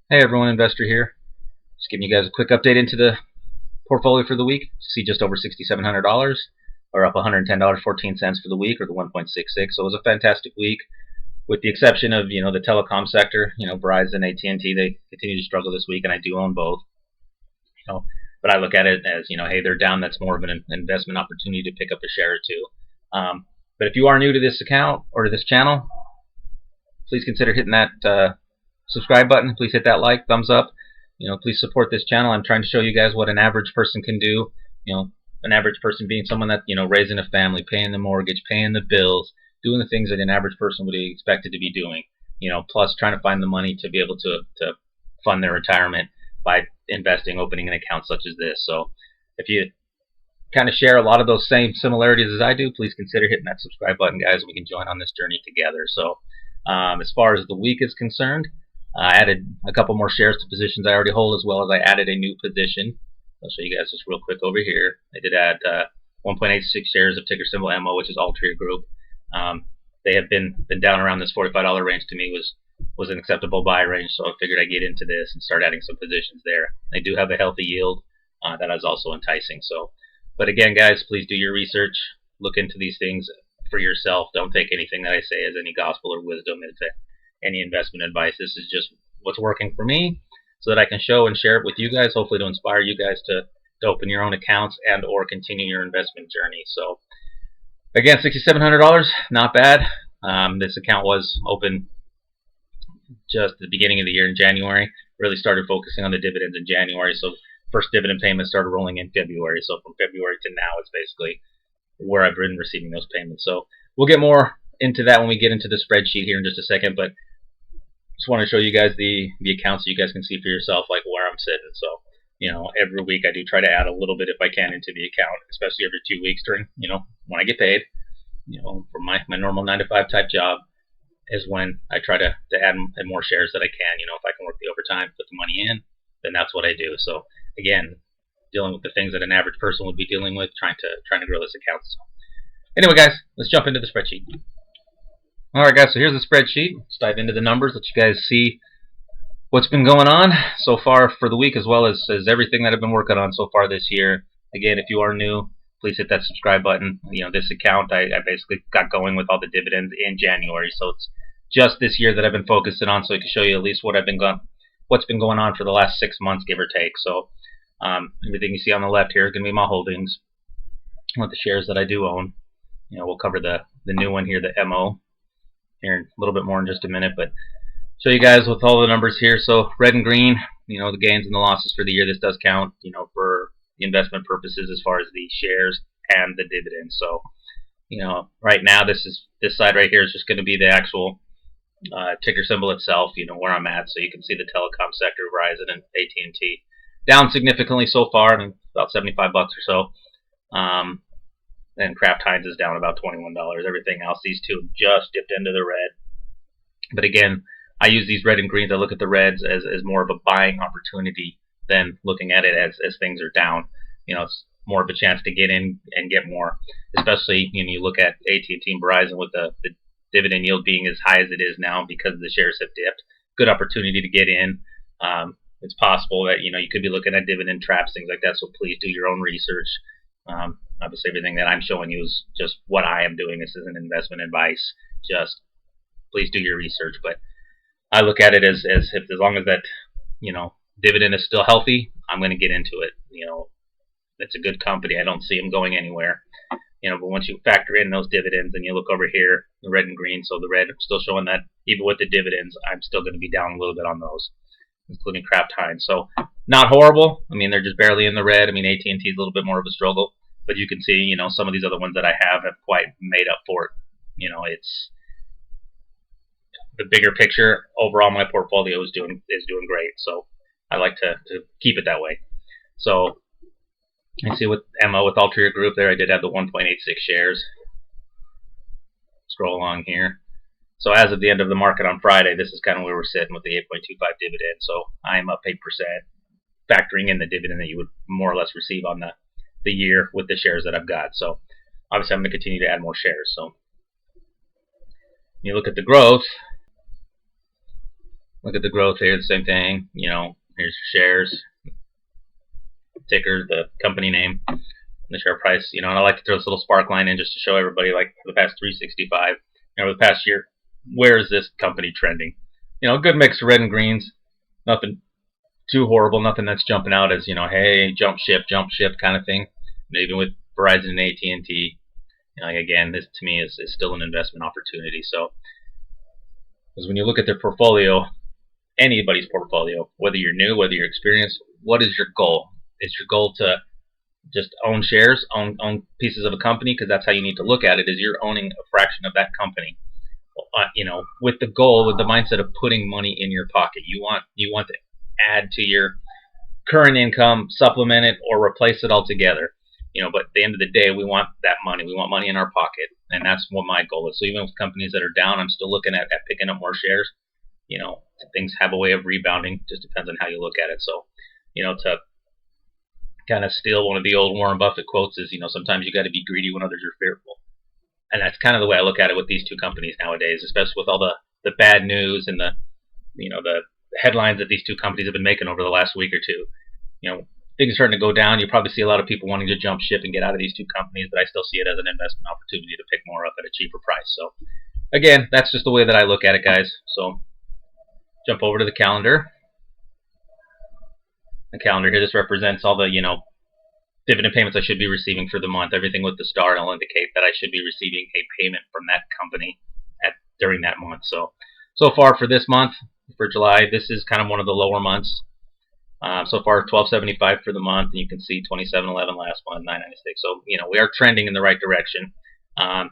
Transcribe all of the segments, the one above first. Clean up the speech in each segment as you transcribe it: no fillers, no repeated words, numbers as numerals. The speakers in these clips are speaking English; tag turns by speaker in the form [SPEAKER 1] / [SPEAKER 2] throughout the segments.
[SPEAKER 1] Hey everyone, Investor here. Just giving you guys a quick update into the portfolio for the week. See just over $6,700, or up $110.14 for the week, or the 1.66. So it was a fantastic week, with the exception of the telecom sector. Verizon, AT&T, they continue to struggle this week, and I do own both. You know, but I look at it as hey, they're down. That's more of an investment opportunity to pick up a share or two. But if you are new to this account or to this channel, please consider hitting that subscribe button. Please hit that like, thumbs up. Please support this channel. I'm trying to show you guys what an average person can do. An average person being someone that raising a family, paying the mortgage, paying the bills, doing the things that an average person would be expected to be doing. Plus trying to find the money to be able to fund their retirement by investing, opening an account such as this. So if you kind of share a lot of those same similarities as I do, please consider hitting that subscribe button, guys, and we can join on this journey together. So as far as the week is concerned, I added a couple more shares to positions I already hold, as well as I added a new position. I'll show you guys just real quick over here. I did add 1.86 shares of ticker symbol MO, which is Altria Group. They have been down around this $45 range. To me was an acceptable buy range, so I figured I'd get into this and start adding some positions there. They do have a healthy yield that is also enticing. So, but again, guys, please do your research. Look into these things for yourself. Don't take anything that I say as any gospel or wisdom into any investment advice. This is just what's working for me, so that I can show and share it with you guys, hopefully to inspire you guys to open your own accounts and or continue your investment journey. So again, $6,700, not bad. This account was open just at the beginning of the year in January. Really started focusing on the dividends in January, so first dividend payments started rolling in February. So from February to now, it's basically where I've been receiving those payments. So we'll get more into that when we get into the spreadsheet here in just a second, but just want to show you guys the accounts so you guys can see for yourself like where I'm sitting. So every week I do try to add a little bit if I can into the account, especially every 2 weeks during when I get paid. For my normal 9 to 5 type job is when I try to add more shares that I can. If I can work the overtime, put the money in, then that's what I do. So again, dealing with the things that an average person would be dealing with, trying to grow this account. So anyway, guys, let's jump into the spreadsheet. Alright, guys, so here's the spreadsheet. Let's dive into the numbers, let you guys see what's been going on so far for the week, as well as everything that I've been working on so far this year. Again, if you are new, please hit that subscribe button. This account, I basically got going with all the dividends in January, so it's just this year that I've been focusing on, so I can show you at least what's been going on for the last 6 months, give or take. So everything you see on the left here is going to be my holdings, with the shares that I do own. We'll cover the new one here, the MO, here a little bit more in just a minute, but show you guys with all the numbers here. So red and green, the gains and the losses for the year. This does count, for the investment purposes as far as the shares and the dividends. So, right now this side right here is just going to be the actual ticker symbol itself. Where I'm at, so you can see the telecom sector, Verizon and AT&T, down significantly so far. I mean, about $75 or so. And Kraft Heinz is down about $21. Everything else, these two just dipped into the red. But again, I use these red and greens. I look at the reds as more of a buying opportunity than looking at it as things are down. It's more of a chance to get in and get more, especially you look at AT&T and Verizon with the dividend yield being as high as it is now because the shares have dipped. Good opportunity to get in. It's possible that you could be looking at dividend traps, things like that. So please do your own research. Obviously, everything that I'm showing you is just what I am doing. This isn't investment advice. Just please do your research. But I look at it as if as long as that dividend is still healthy, I'm going to get into it. It's a good company. I don't see them going anywhere. But once you factor in those dividends and you look over here, the red and green, so the red, I'm still showing that even with the dividends, I'm still going to be down a little bit on those, including Kraft Heinz. So not horrible. I mean, they're just barely in the red. I mean, AT&T is a little bit more of a struggle, but you can see, some of these other ones that I have quite made up for it. It's the bigger picture. Overall, my portfolio is doing great. So I like to keep it that way. So you see with MO, with Altria Group there, I did have the 1.86 shares. Scroll along here. So as of the end of the market on Friday, this is kind of where we're sitting with the 8.25 dividend. So I'm up 8%, factoring in the dividend that you would more or less receive on the year with the shares that I've got. So obviously I'm going to continue to add more shares. So you look at the growth, Look at the growth here, the same thing. Here's shares, ticker, the company name, the share price. And I like to throw this little spark line in just to show everybody, like, for the past 365, the past year, where is this company trending? Good mix of red and greens. Nothing too horrible, nothing that's jumping out as, hey, jump ship kind of thing. Even with Verizon and AT&T, again, this to me is still an investment opportunity. So, because when you look at their portfolio, anybody's portfolio, whether you're new, whether you're experienced, what is your goal? Is your goal to just own shares, own pieces of a company? Because that's how you need to look at it, is you're owning a fraction of that company. With the goal, with the mindset of putting money in your pocket. You want to add to your current income, supplement it, or replace it altogether. But at the end of the day, we want that money. We want money in our pocket, and that's what my goal is. So even with companies that are down, I'm still looking at picking up more shares. Things have a way of rebounding. Just depends on how you look at it. So, to kind of steal one of the old Warren Buffett quotes is, sometimes you got to be greedy when others are fearful. And that's kind of the way I look at it with these two companies nowadays, especially with all the bad news and the headlines that these two companies have been making over the last week or two. Things are starting to go down. You probably see a lot of people wanting to jump ship and get out of these two companies, but I still see it as an investment opportunity to pick more up at a cheaper price. So, again, that's just the way that I look at it, guys. So, jump over to the calendar. The calendar here, this represents all the, dividend payments I should be receiving for the month. Everything with the star will indicate that I should be receiving a payment from that company during that month. So far for this month, for July, this is kind of one of the lower months. So far, $12.75 for the month, and you can see $27.11 last month, $9.96. So we are trending in the right direction.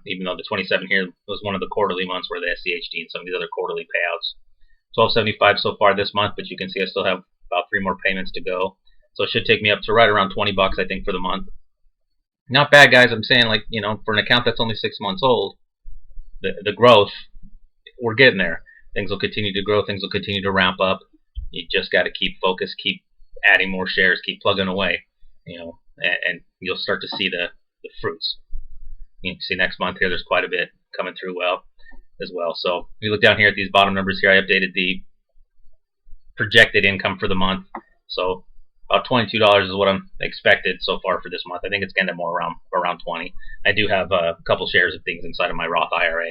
[SPEAKER 1] Even though the 27 here was one of the quarterly months where the SCHD and some of these other quarterly payouts. $12.75 so far this month, but you can see I still have about 3 more payments to go. So it should take me up to right around $20, I think, for the month. Not bad, guys. I'm saying, like, for an account that's only 6 months old, the growth, we're getting there. Things will continue to grow. Things will continue to ramp up. You just got to keep focused, keep adding more shares, keep plugging away, and you'll start to see the fruits. You can see next month here, there's quite a bit coming through as well. So if you look down here at these bottom numbers here, I updated the projected income for the month. So about $22 is what I'm expected so far for this month. I think it's going to more around 20. I do have a couple shares of things inside of my Roth IRA.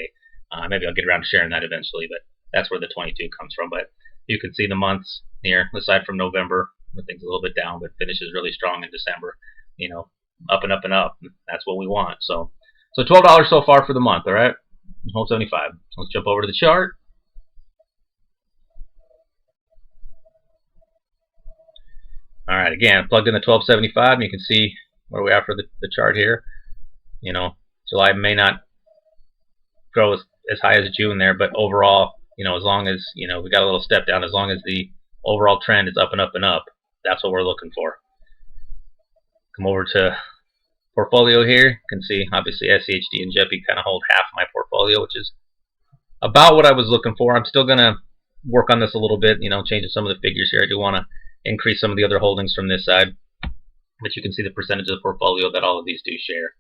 [SPEAKER 1] Maybe I'll get around to sharing that eventually, but that's where the 22 comes from. But you can see the months here, aside from November, where things a little bit down, but finishes really strong in December. Up and up and up. That's what we want. So $12 so far for the month. All right, $12.75. Let's jump over to the chart. All right, again, plugged in the $12.75, and you can see where we are for the chart here. July may not grow as high as June there, but overall, as long as, we got a little step down, as long as the overall trend is up and up and up, that's what we're looking for. Come over to portfolio here. You can see, obviously, SCHD and JEPI kind of hold half of my portfolio, which is about what I was looking for. I'm still going to work on this a little bit, changing some of the figures here. I do want to increase some of the other holdings from this side, but you can see the percentage of the portfolio that all of these do share.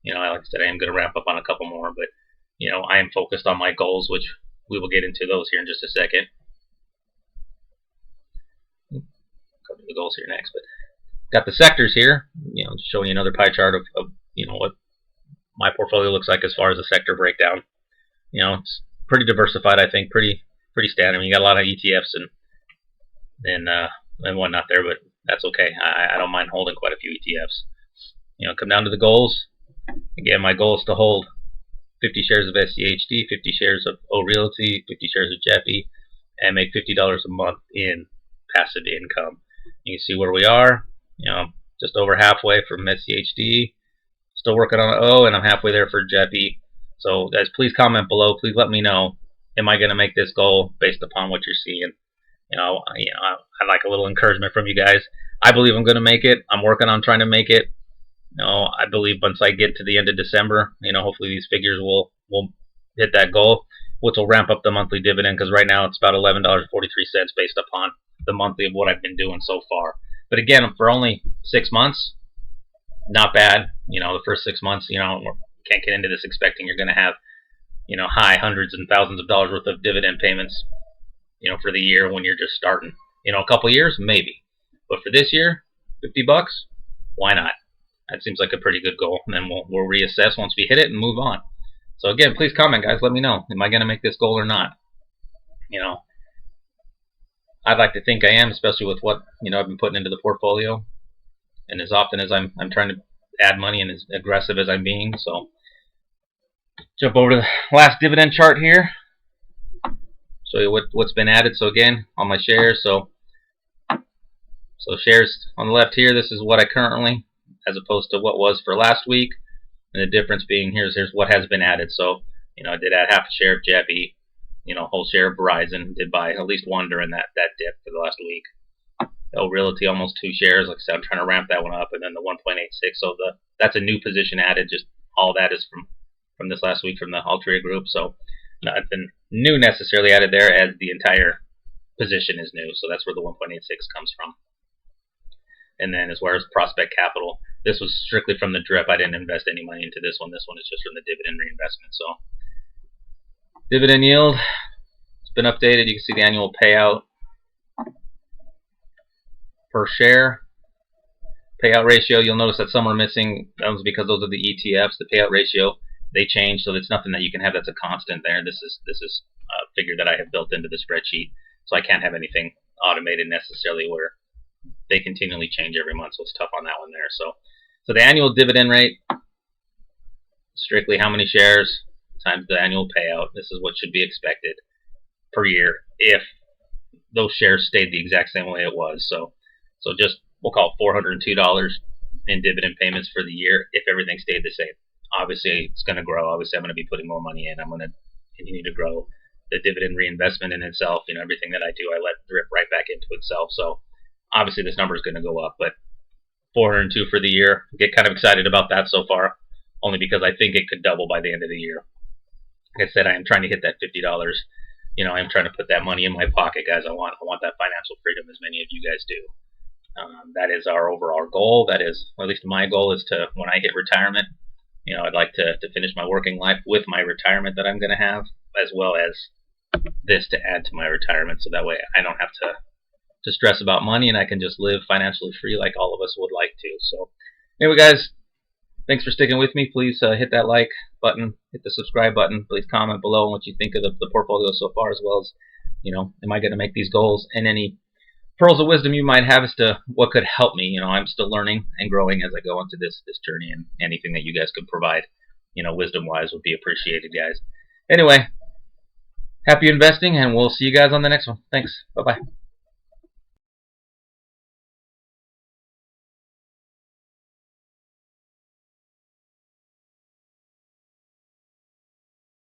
[SPEAKER 1] Like I said, I am going to ramp up on a couple more, but I am focused on my goals, which we will get into those here in just a second. Come to the goals here next, but got the sectors here. Just showing you another pie chart of what my portfolio looks like as far as the sector breakdown. It's pretty diversified, I think, pretty standard. I mean, you got a lot of ETFs and whatnot there, but that's okay. I don't mind holding quite a few ETFs. Come down to the goals. Again, my goal is to hold 50 shares of SCHD, 50 shares of O Realty, 50 shares of JEPI, and make $50 a month in passive income. You can see where we are. Just over halfway from SCHD. Still working on O, and I'm halfway there for JEPI. So, guys, please comment below. Please let me know. Am I going to make this goal based upon what you're seeing? I'd like a little encouragement from you guys. I believe I'm going to make it. I'm working on trying to make it. I believe once I get to the end of December, hopefully these figures will hit that goal, which will ramp up the monthly dividend, because right now it's about $11.43 based upon the monthly of what I've been doing so far. But again, for only 6 months, not bad. The first 6 months, can't get into this expecting you're going to have, high hundreds and thousands of dollars worth of dividend payments, for the year when you're just starting. A couple years, maybe. But for this year, $50, why not? That seems like a pretty good goal. And then we'll reassess once we hit it and move on. So again, please comment, guys. Let me know. Am I going to make this goal or not? I'd like to think I am, especially with what I've been putting into the portfolio, and as often as I'm trying to add money and as aggressive as I'm being. So jump over to the last dividend chart here. Show you what's been added. So again, on my shares. So shares on the left here. This is what I currently, as opposed to what was for last week, and the difference being here's what has been added. So I did add half a share of Jeppy. Whole share of Verizon. Did buy at least one during that dip for the last week. Realty, almost 2 shares. Like I said, I'm trying to ramp that one up, and then the 1.86. So that's a new position added. Just all that is from this last week from the Altria group. So nothing new necessarily added there, as the entire position is new. So that's where the 1.86 comes from. And then as far as Prospect Capital, this was strictly from the drip. I didn't invest any money into this one. This one is just from the dividend reinvestment. So dividend yield, it's been updated. You can see the annual payout per share. Payout ratio, you'll notice that some are missing. That was because those are the ETFs. The payout ratio, they change, so it's nothing that you can have that's a constant there. This is a figure that I have built into the spreadsheet, so I can't have anything automated necessarily where they continually change every month. So it's tough on that one there. So the annual dividend rate, strictly how many shares times the annual payout. This is what should be expected per year if those shares stayed the exact same way it was. So just, we'll call it $402 in dividend payments for the year if everything stayed the same. Obviously, it's going to grow. Obviously, I'm going to be putting more money in. I'm going to continue to grow the dividend reinvestment in itself. Everything that I do, I let drip right back into itself. So obviously, this number is going to go up. But 402 for the year, get kind of excited about that so far, only because I think it could double by the end of the year. Like I said, I am trying to hit that $50. I'm trying to put that money in my pocket, guys. I want that financial freedom, as many of you guys do. That is our overall goal. That is, or at least my goal is to, when I hit retirement, I'd like to finish my working life with my retirement that I'm going to have, as well as this to add to my retirement, so that way I don't have to stress about money, and I can just live financially free like all of us would like to. So anyway, guys, thanks for sticking with me. Please hit that like button, hit the subscribe button. Please comment below on what you think of the portfolio so far, as well as, am I going to make these goals, and any pearls of wisdom you might have as to what could help me. I'm still learning and growing as I go into this journey, and anything that you guys could provide, wisdom-wise, would be appreciated, guys. Anyway, happy investing, and we'll see you guys on the next one. Thanks. Bye-bye.